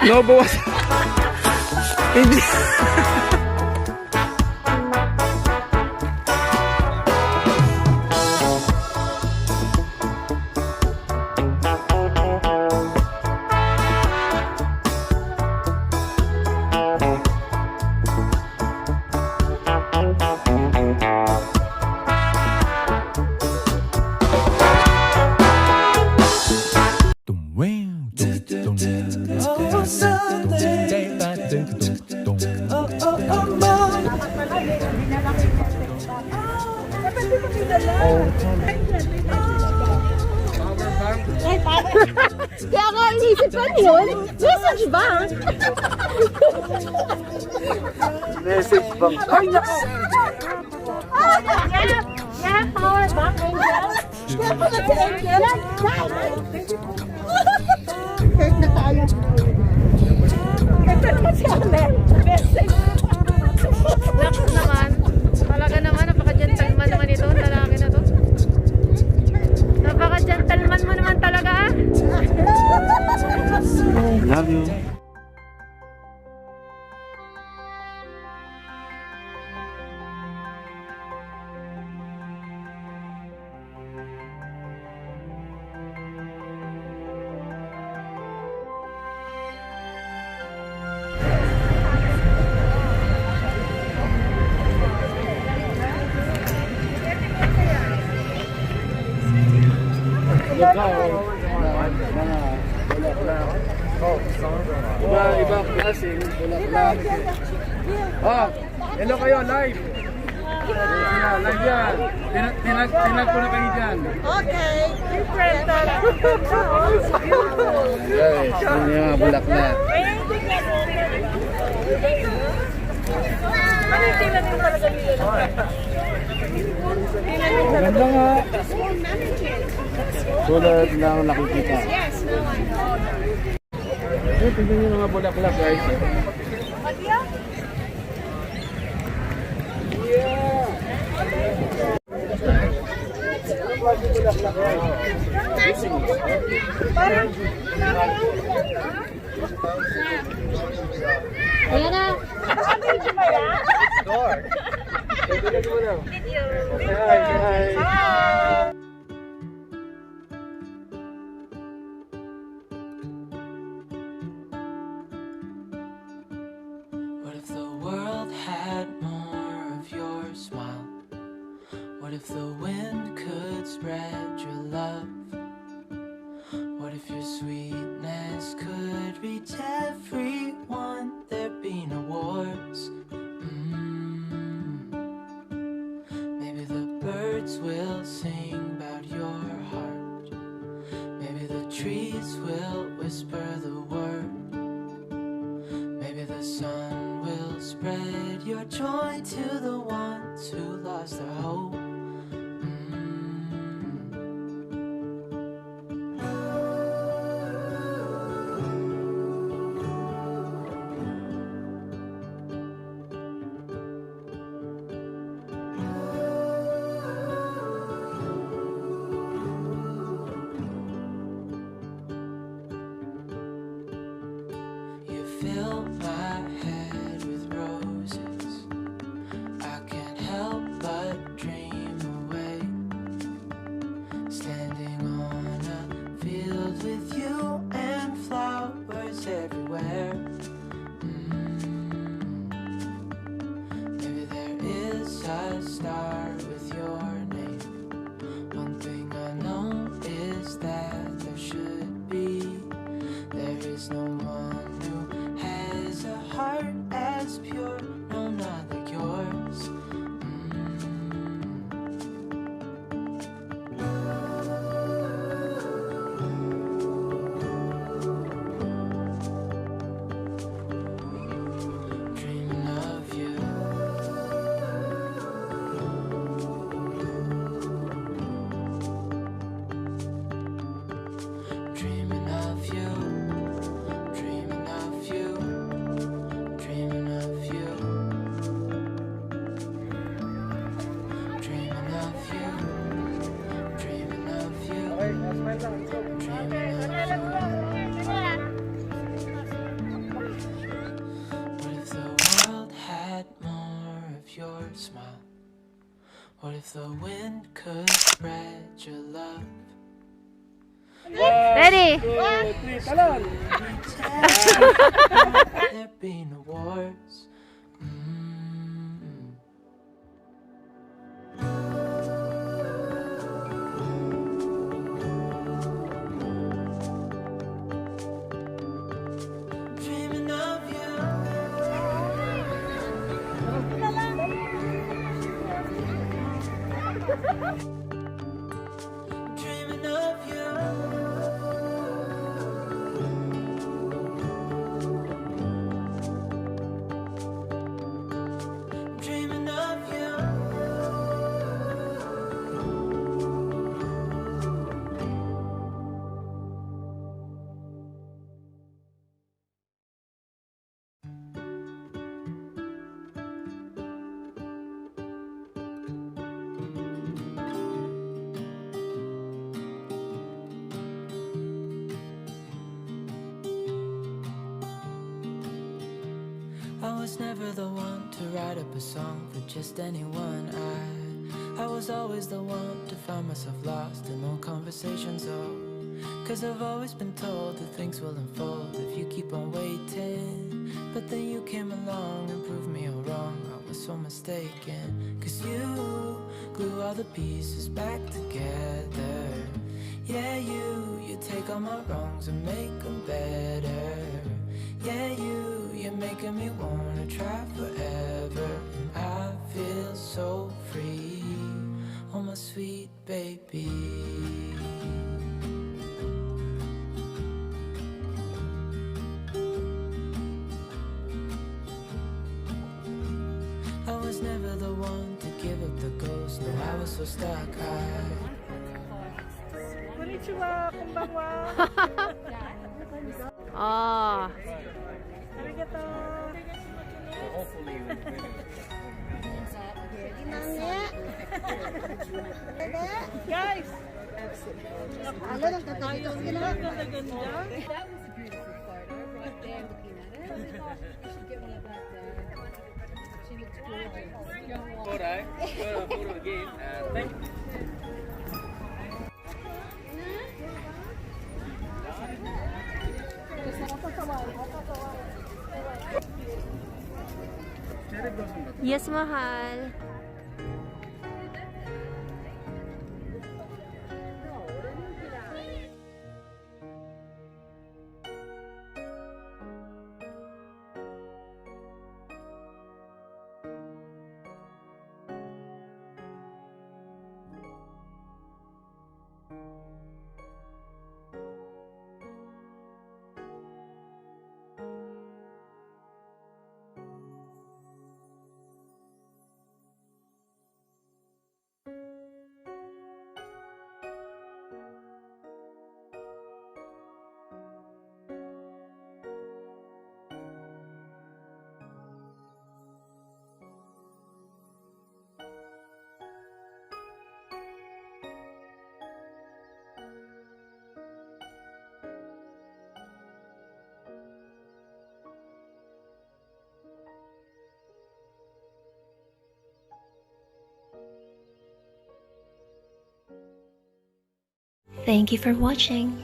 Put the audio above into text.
No, bawas. Hindi. Kaya nga inisip ko yun, message bank. Message bank. Ay, nako! Yeah, power bank, Angel. Kaya pa na si Angel. Kahit na tayo. Ito naman si Amen. Message. Laks naman. Talaga naman, napaka-gentleman naman ito. Lalaki na to. Napaka-gentleman mo naman talaga. Love you. Iba klaseng bulaklak. Oh, hello kayo, live. Live yan. Tinag ko na kayo dyan. Okay. Guys, yun yung mga bulaklak. Maganda nga. Tulad lang nakikita. Tignan nyo mga bulaklak, guys. Ayan na. Hi. What if the world had more of your smile? What if the wind could spread your love? What if your sweetness could reach everyone? There'd be no wars. Maybe the birds will sing about your heart. Maybe the trees will whisper the word. Maybe the sun will spread your joy to the ones who lost their hope. You fill my head with roses. I can't help but dream What if the wind could spread your love? Ready? 2, 3, talon! There be no wars. Dreaming of you. Dreaming of you. Dreaming of you. I was never the one to write up a song for just anyone. I was always the one to find myself lost in old conversations. Oh, 'cause I've always been told that things will unfold if you keep on waiting. But then you came along and proved me all wrong. I was so mistaken, 'cause you glue all the pieces back together. Yeah, you take all my wrongs and make them better. Yeah, you're making me wanna try forever. And I feel so free, oh my sweet baby. I was never the one to give up the ghost. No, I was so stuck. Konnichiwa, konbanwa. Oh. Arigato. Hopefully, Guys! Ano, nagtatayo sila. Ganda-ganda. That was a beautiful photo right there looking at it. You should get one of that there. She looks gorgeous. Alright, photo again. Thank you. Cherry blossom ba? Yes, mahal. Thank you for watching.